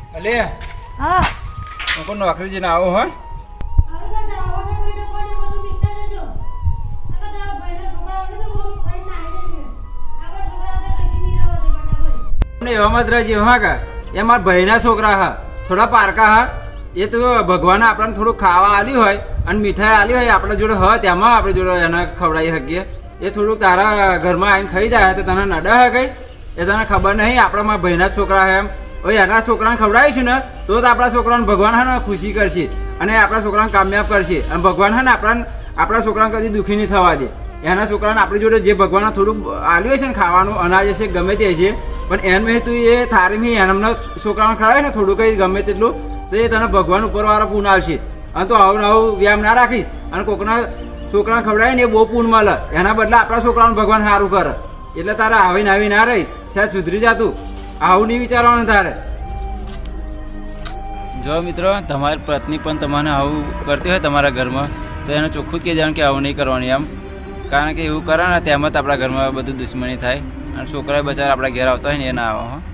અલે હા હું કોઈ નોકરી જઈને આવું હા એવામાં જ રહેજે હા કા એ મારા ભાઈના છોકરા હા થોડા પારકા હા એ તો ભગવાને આપણને થોડું ખાવા આલ્યું હોય અને મીઠાઈ આલી હોય આપણા જોડે હોય તેમાં આપણે જોડે એને ખવડાવી શકીએ એ થોડુંક તારા ઘરમાં આવીને ખાઈ જાય તો તને નડે હે કઈ એ તને ખબર નહીં આપણા મારા ભાઈના જ છોકરા હે એમ હવે એના છોકરાને ખવડાવીશું ને તો જ આપણા છોકરાને ભગવાન હે ને ખુશી કરશે અને આપણા છોકરાને કામયાબ કરશે અને ભગવાન હે ને આપણા છોકરાને કદી દુઃખી નહીં થવા દે એના છોકરાને આપણી જોડે જે ભગવાને થોડુંક આલ્યું હશે ને ખાવાનું અનાજ હશે ગમે તે હશે પણ એમ તું એ થારીમાં એમના છોકરાને ખવડાવે ને થોડું કંઈ ગમે તેટલું તો એ તને ભગવાન ઉપરવાળા પૂન આવશે અને તો આવું આવું વ્યાયામ ના રાખીશ અને કોકના છોકરાને ખવડાવે ને એ બહુ પૂન મળે એના બદલે આપણા છોકરાને ભગવાન સારું કરે એટલે તારે આવીને આવી ના રહીશ સાહેબ સુધરી જાતું આવું નહીં વિચારવાનું તારે જો મિત્રો તમારી પત્ની પણ તમને આવું કરતી હોય તમારા ઘરમાં તો એને ચોખ્ખું જ કહેવાનું કે આવું નહીં કરવાનું એમ કારણ કે એવું કરે ને તેમાં જ આપણા ઘરમાં બધું દુશ્મની થાય અને છોકરા બચારા આપણા ઘેર આવતા હોય ને એ ના આવે